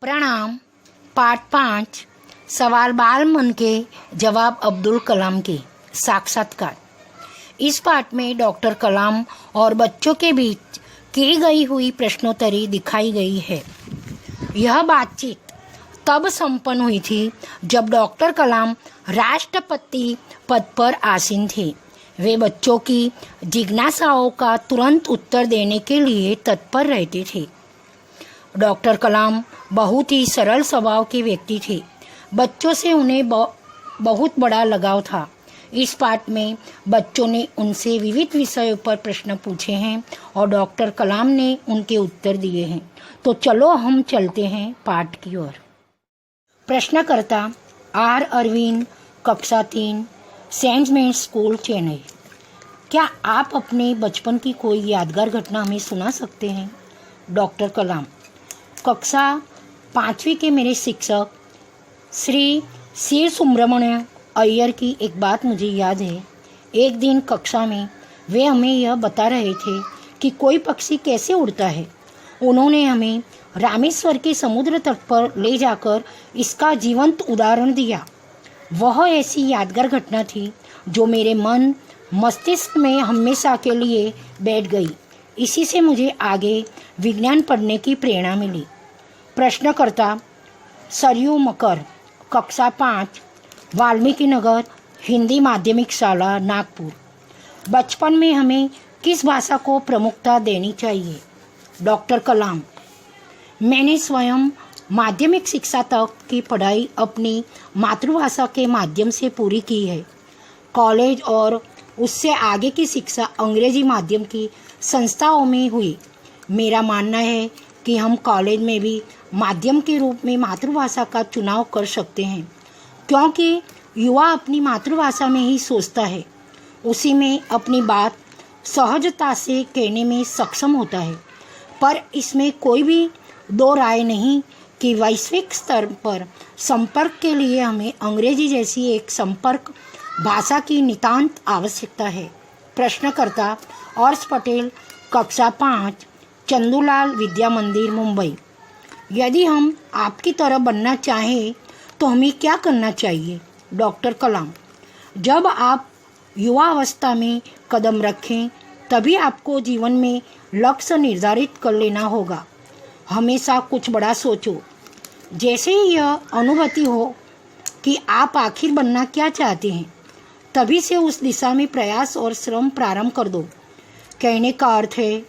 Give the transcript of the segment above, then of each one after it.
प्रणाम। पाठ 5 सवाल बाल मन के जवाब अब्दुल कलाम के साक्षात्कार। इस पाठ में डॉक्टर कलाम और बच्चों के बीच की गई हुई प्रश्नोत्तरी दिखाई गई है। यह बातचीत तब संपन्न हुई थी जब डॉक्टर कलाम राष्ट्रपति पद पर आसीन थे। वे बच्चों की जिज्ञासाओं का तुरंत उत्तर देने के लिए तत्पर रहते थे। डॉक्टर कलाम बहुत ही सरल स्वभाव के व्यक्ति थे। बच्चों से उन्हें बहुत बड़ा लगाव था। इस पाठ में बच्चों ने उनसे विविध विषयों पर प्रश्न पूछे हैं और डॉक्टर कलाम ने उनके उत्तर दिए हैं। तो चलो हम चलते हैं पाठ की ओर। प्रश्नकर्ता आर अरविंद, कक्षा 3, सेंट मेरी स्कूल, चेन्नई। क्या आप अपने बचपन की कोई यादगार घटना हमें सुना सकते हैं? डॉक्टर कलाम: कक्षा 5वीं के मेरे शिक्षक श्री सी सुब्रमण्य अय्यर की एक बात मुझे याद है। एक दिन कक्षा में वे हमें यह बता रहे थे कि कोई पक्षी कैसे उड़ता है। उन्होंने हमें रामेश्वर के समुद्र तट पर ले जाकर इसका जीवंत उदाहरण दिया। वह ऐसी यादगार घटना थी जो मेरे मन मस्तिष्क में हमेशा के लिए बैठ गई। इसी से मुझे आगे विज्ञान पढ़ने की प्रेरणा मिली। प्रश्नकर्ता सरयू मकर, कक्षा 5, वाल्मीकि नगर हिंदी माध्यमिक शाला, नागपुर। बचपन में हमें किस भाषा को प्रमुखता देनी चाहिए? डॉक्टर कलाम: मैंने स्वयं माध्यमिक शिक्षा तक की पढ़ाई अपनी मातृभाषा के माध्यम से पूरी की है। कॉलेज और उससे आगे की शिक्षा अंग्रेजी माध्यम की संस्थाओं में हुई। मेरा मानना है कि हम कॉलेज में भी माध्यम के रूप में मातृभाषा का चुनाव कर सकते हैं, क्योंकि युवा अपनी मातृभाषा में ही सोचता है, उसी में अपनी बात सहजता से कहने में सक्षम होता है। पर इसमें कोई भी दो राय नहीं कि वैश्विक स्तर पर संपर्क के लिए हमें अंग्रेजी जैसी एक संपर्क भाषा की नितांत आवश्यकता है। प्रश्नकर्ता हर्ष पटेल, कक्षा 5, चंदूलाल विद्या मंदिर, मुंबई। यदि हम आपकी तरह बनना चाहें तो हमें क्या करना चाहिए? डॉक्टर कलाम: जब आप युवा अवस्था में कदम रखें तभी आपको जीवन में लक्ष्य निर्धारित कर लेना होगा। हमेशा कुछ बड़ा सोचो। जैसे ही यह अनुभूति हो कि आप आखिर बनना क्या चाहते हैं, तभी से उस दिशा में प्रयास और श्रम प्रारंभ कर दो। कहने का अर्थ है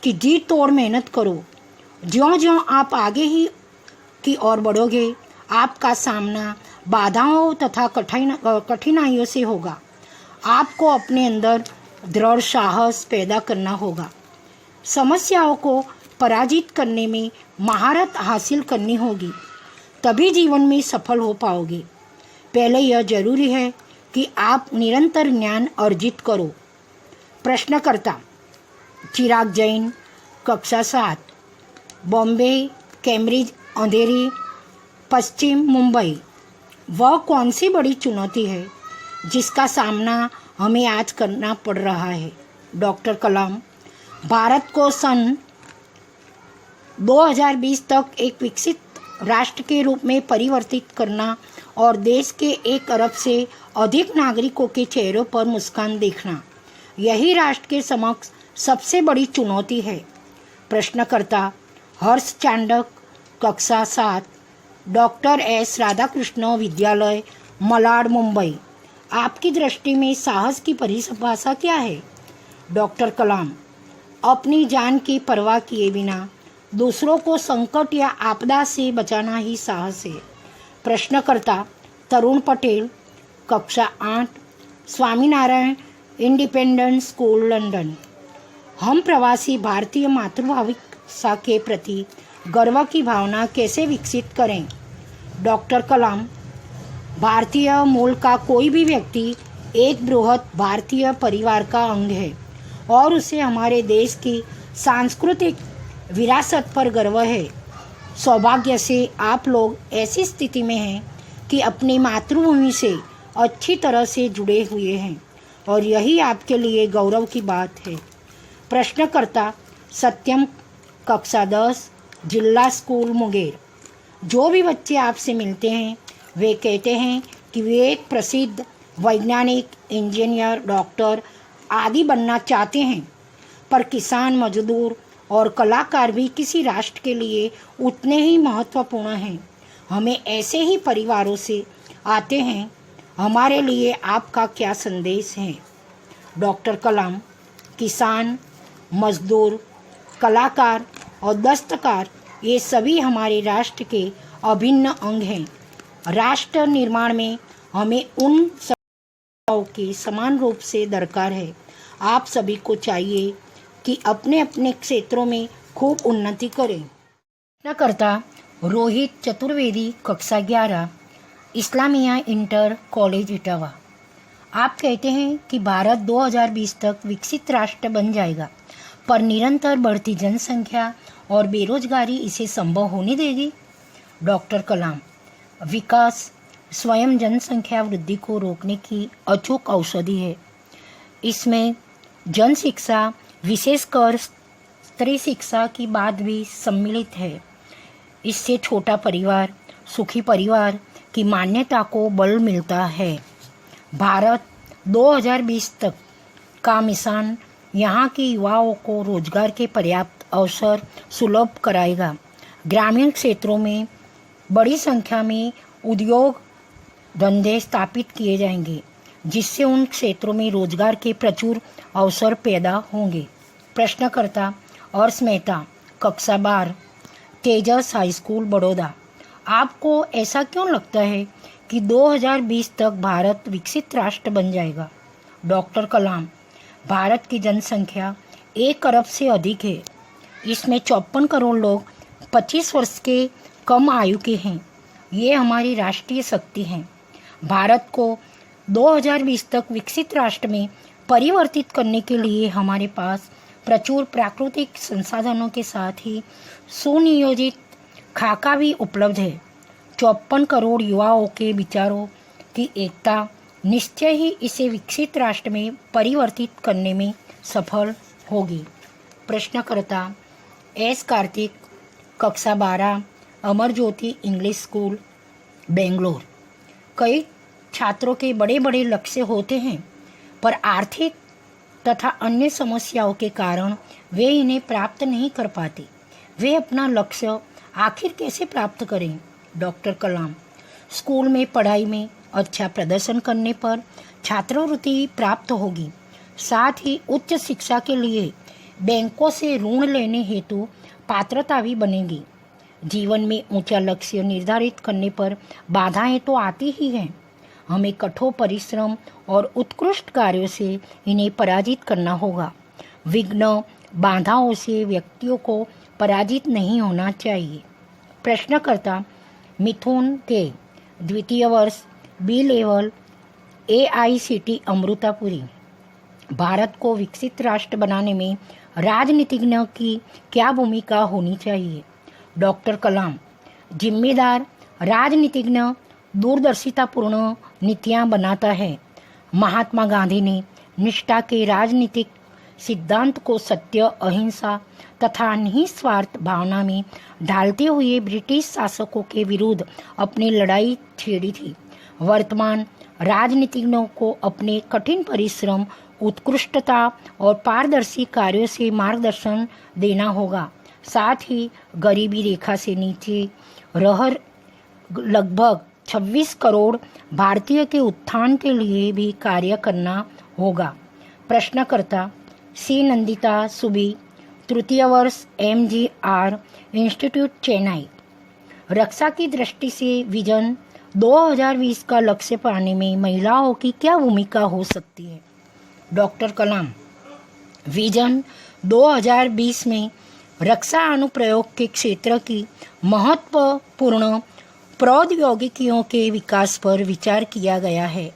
कि जी तोड़ मेहनत करो। ज्यों-ज्यों आप आगे ही की ओर बढ़ोगे, आपका सामना बाधाओं तथा कठिनाइयों से होगा। आपको अपने अंदर दृढ़ साहस पैदा करना होगा। समस्याओं को पराजित करने में महारत हासिल करनी होगी, तभी जीवन में सफल हो पाओगे। पहले यह जरूरी है कि आप निरंतर ज्ञान अर्जित करो। प्रश्नकर्ता चिराग जैन, कक्षा 7, बॉम्बे, कैम्ब्रिज, अंधेरी, पश्चिम मुंबई। वह कौन सी बड़ी चुनौती है जिसका सामना हमें आज करना पड़ रहा है? डॉक्टर कलाम: भारत को सन 2020 तक एक विकसित राष्ट्र के रूप में परिवर्तित करना और देश के 1 अरब से अधिक नागरिकों के चेहरों पर मुस्कान देखना, यही राष्ट्र के समक्ष सबसे बड़ी चुनौती है। प्रश्नकर्ता हर्ष चांडक, कक्षा 7, डॉक्टर एस राधाकृष्ण विद्यालय, मलाड, मुंबई। आपकी दृष्टि में साहस की परिभाषा क्या है? डॉक्टर कलाम: अपनी जान की परवाह किए बिना दूसरों को संकट या आपदा से बचाना ही साहस है। प्रश्नकर्ता तरुण पटेल, कक्षा 8, स्वामीनारायण इंडिपेंडेंट स्कूल, लंदन। हम प्रवासी भारतीय मातृभाषा के प्रति गर्व की भावना कैसे विकसित करें? डॉक्टर कलाम: भारतीय मूल का कोई भी व्यक्ति एक बृहत भारतीय परिवार का अंग है और उसे हमारे देश की सांस्कृतिक विरासत पर गर्व है। सौभाग्य से आप लोग ऐसी स्थिति में हैं कि अपनी मातृभूमि से अच्छी तरह से जुड़े हुए हैं और यही आपके लिए गौरव की बात है। प्रश्नकर्ता सत्यम, कक्षा 10, जिला स्कूल, मुंगेर। जो भी बच्चे आपसे मिलते हैं वे कहते हैं कि वे एक प्रसिद्ध वैज्ञानिक, इंजीनियर, डॉक्टर आदि बनना चाहते हैं, पर किसान, मजदूर और कलाकार भी किसी राष्ट्र के लिए उतने ही महत्वपूर्ण हैं। हमें ऐसे ही परिवारों से आते हैं। हमारे लिए आपका क्या संदेश है? डॉक्टर कलाम, किसान, मजदूर, कलाकार और दस्तकार ये सभी हमारे राष्ट्र के अभिन्न अंग हैं। राष्ट्र निर्माण में हमें उन सबों की समान रूप से दरकार है। आप सभी को चाहिए कि अपने अपने क्षेत्रों में खूब उन्नति करें। प्रश्नकर्ता रोहित चतुर्वेदी, कक्षा 11, इस्लामिया इंटर कॉलेज, इटावा। आप कहते हैं कि भारत 2020 तक विकसित राष्ट्र बन जाएगा, पर निरंतर बढ़ती जनसंख्या और बेरोजगारी इसे संभव होने देगी? डॉक्टर कलाम, विकास स्वयं जनसंख्या वृद्धि को रोकने की अचूक औषधि है। इसमें जन शिक्षा, विशेषकर स्त्री शिक्षा की बात भी सम्मिलित है। इससे छोटा परिवार, सुखी परिवार की मान्यता को बल मिलता है। भारत 2020 तक का मिशन यहाँ के युवाओं को रोजगार के पर्याप्त अवसर सुलभ कराएगा। ग्रामीण क्षेत्रों में बड़ी संख्या में उद्योग धंधे स्थापित किए जाएंगे, जिससे उन क्षेत्रों में रोजगार के प्रचुर अवसर पैदा होंगे। प्रश्नकर्ता अर्श मेहता, कक्षा 12, तेजस हाई स्कूल, बड़ौदा। आपको ऐसा क्यों लगता है कि 2020 तक भारत विकसित राष्ट्र बन जाएगा? डॉक्टर कलाम, भारत की जनसंख्या 1 अरब से अधिक है। इसमें 54 करोड़ लोग 25 वर्ष के कम आयु के हैं। ये हमारी राष्ट्रीय शक्ति है। भारत को 2020 तक विकसित राष्ट्र में परिवर्तित करने के लिए हमारे पास प्रचुर प्राकृतिक संसाधनों के साथ ही सुनियोजित खाका भी उपलब्ध है। 54 करोड़ युवाओं के विचारों की एकता निश्चय ही इसे विकसित राष्ट्र में परिवर्तित करने में सफल होगी। प्रश्नकर्ता एस कार्तिक, कक्षा 12, अमर ज्योति इंग्लिश स्कूल, बेंगलोर। कई छात्रों के बड़े बड़े लक्ष्य होते हैं, पर आर्थिक तथा अन्य समस्याओं के कारण वे इन्हें प्राप्त नहीं कर पाते। वे अपना लक्ष्य आखिर कैसे प्राप्त करें? डॉक्टर कलाम, स्कूल में पढ़ाई में अच्छा प्रदर्शन करने पर छात्रवृत्ति प्राप्त होगी। साथ ही उच्च शिक्षा के लिए बैंकों से ऋण लेने हेतु पात्रता भी बनेगी। जीवन में ऊंचा लक्ष्य निर्धारित करने पर बाधाएं तो आती ही हैं। हमें कठोर परिश्रम और उत्कृष्ट कार्यों से इन्हें पराजित करना होगा। विघ्न, बाधाओं से व्यक्तियों को पराजित नहीं होना चाहिए। प्रश्नकर्ता मिथुन के, द्वितीय वर्ष, बी लेवल, AICT अमृतापुरी। भारत को विकसित राष्ट्र बनाने में राजनीतिज्ञों की क्या भूमिका होनी चाहिए? डॉक्टर कलाम, जिम्मेदार राजनीतिज्ञ दूरदर्शितापूर्ण नीतियाँ बनाता है। महात्मा गांधी ने निष्ठा के राजनीतिक सिद्धांत को सत्य, अहिंसा तथा निस्वार्थ भावना में ढालते हुए ब्रिटिश शासकों के विरुद्ध अपनी लड़ाई छेड़ी थी। वर्तमान राजनीतिज्ञों को अपने कठिन परिश्रम, उत्कृष्टता और पारदर्शी कार्यों से मार्गदर्शन देना होगा। साथ ही गरीबी रेखा से नीचे रह लगभग 26 करोड़ भारतीय के उत्थान के लिए भी कार्य करना होगा। प्रश्नकर्ता सी नंदिता सुबी, तृतीय वर्ष, MGR इंस्टीट्यूट, चेन्नई। रक्षा की दृष्टि से विजन 2020 का लक्ष्य पाने में महिलाओं की क्या भूमिका हो सकती है? डॉक्टर कलाम, विजन 2020 में रक्षा अनुप्रयोग के क्षेत्र की महत्वपूर्ण प्रौद्योगिकियों के विकास पर विचार किया गया है।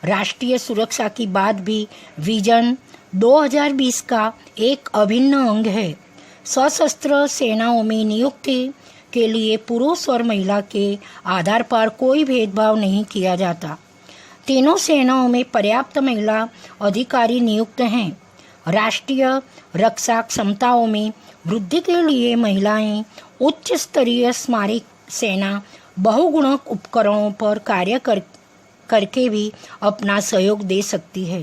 राष्ट्रीय सुरक्षा की बात भी विजन 2020 का एक अभिन्न अंग है। सशस्त्र सेनाओं में नियुक्ति के लिए पुरुष और महिला के आधार पर कोई भेदभाव नहीं किया जाता। तीनों सेनाओं में पर्याप्त महिला अधिकारी नियुक्त हैं। राष्ट्रीय रक्षा क्षमताओं में वृद्धि के लिए महिलाएं उच्च स्तरीय स्मारक सेना बहुगुणक उपकरणों पर कार्य करके भी अपना सहयोग दे सकती है।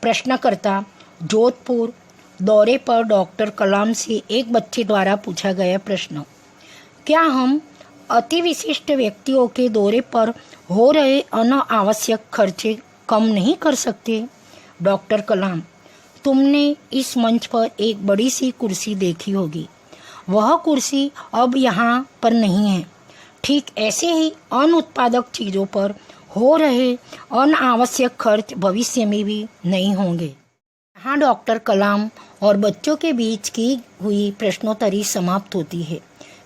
प्रश्नकर्ता जोधपुर दौरे पर डॉक्टर कलाम से एक बच्चे द्वारा पूछा गया प्रश्न, क्या हम अति विशिष्ट व्यक्तियों के दौरे पर हो रहे अनावश्यक खर्चे कम नहीं कर सकते? डॉक्टर कलाम, तुमने इस मंच पर एक बड़ी सी कुर्सी देखी होगी। वह कुर्सी अब यहाँ पर नहीं है। ठीक ऐसे ही अनुत्पादक चीज़ों पर हो रहे अनावश्यक खर्च भविष्य में भी नहीं होंगे। यहाँ डॉक्टर कलाम और बच्चों के बीच की हुई प्रश्नोत्तरी समाप्त होती है।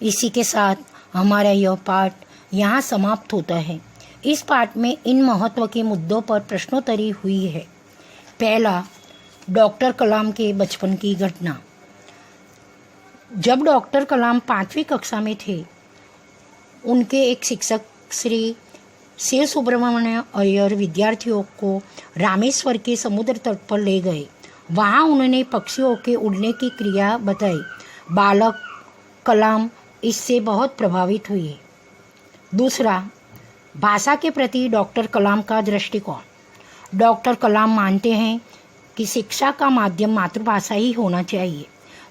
इसी के साथ हमारा यह पाठ यहाँ समाप्त होता है। इस पाठ में इन महत्व के मुद्दों पर प्रश्नोत्तरी हुई है। पहला, डॉक्टर कलाम के बचपन की घटना। जब डॉक्टर कलाम 5वीं कक्षा में थे, उनके एक शिक्षक श्री शिव सुब्रमण्य अय्यर विद्यार्थियों को रामेश्वर के समुद्र तट पर ले गए। वहाँ उन्होंने पक्षियों के उड़ने की क्रिया बताई। बालक कलाम इससे बहुत प्रभावित हुए। दूसरा, भाषा के प्रति डॉक्टर कलाम का दृष्टिकोण। डॉक्टर कलाम मानते हैं कि शिक्षा का माध्यम मातृभाषा ही होना चाहिए,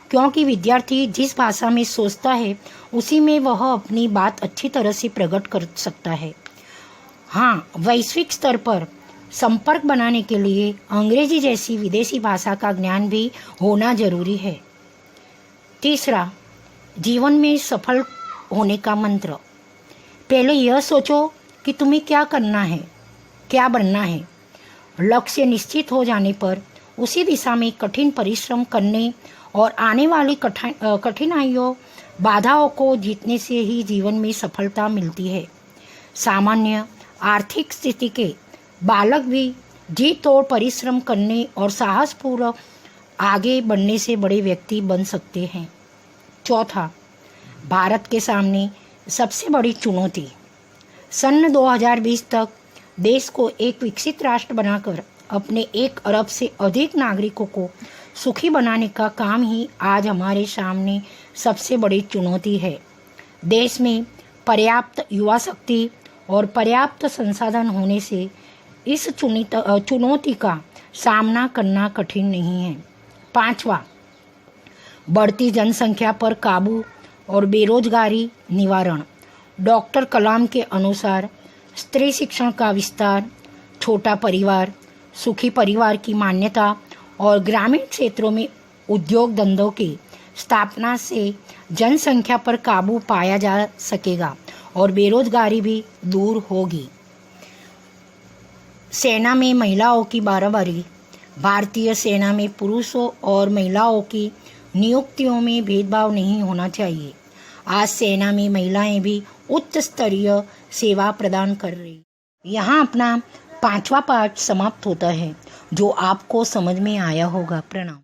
क्योंकि विद्यार्थी जिस भाषा में सोचता है उसी में वह अपनी बात अच्छी तरह से प्रकट कर सकता है। हाँ, वैश्विक स्तर पर संपर्क बनाने के लिए अंग्रेजी जैसी विदेशी भाषा का ज्ञान भी होना जरूरी है। तीसरा, जीवन में सफल होने का मंत्र। पहले यह सोचो कि तुम्हें क्या करना है, क्या बनना है। लक्ष्य निश्चित हो जाने पर उसी दिशा में कठिन परिश्रम करने और आने वाली कठिनाइयों बाधाओं को जीतने से ही जीवन में सफलता मिलती है। सामान्य आर्थिक स्थिति के बालक भी जी तोड़ परिश्रम करने और साहसपूर्वक आगे बढ़ने से बड़े व्यक्ति बन सकते हैं। चौथा, भारत के सामने सबसे बड़ी चुनौती। सन 2020 तक देश को एक विकसित राष्ट्र बनाकर अपने 1 अरब से अधिक नागरिकों को सुखी बनाने का काम ही आज हमारे सामने सबसे बड़ी चुनौती है। देश में पर्याप्त युवा शक्ति और पर्याप्त संसाधन होने से इस चुनौती का सामना करना कठिन नहीं है। पांचवा, बढ़ती जनसंख्या पर काबू और बेरोजगारी निवारण। डॉक्टर कलाम के अनुसार स्त्री शिक्षण का विस्तार, छोटा परिवार, सुखी परिवार की मान्यता और ग्रामीण क्षेत्रों में उद्योग धंधों की स्थापना से जनसंख्या पर काबू पाया जा सकेगा और बेरोजगारी भी दूर होगी। सेना में महिलाओं की बारहबारी। भारतीय सेना में पुरुषों और महिलाओं की नियुक्तियों में भेदभाव नहीं होना चाहिए। आज सेना में महिलाएं भी उच्च स्तरीय सेवा प्रदान कर रही। यहाँ अपना 5वां पाठ समाप्त होता है, जो आपको समझ में आया होगा। प्रणाम।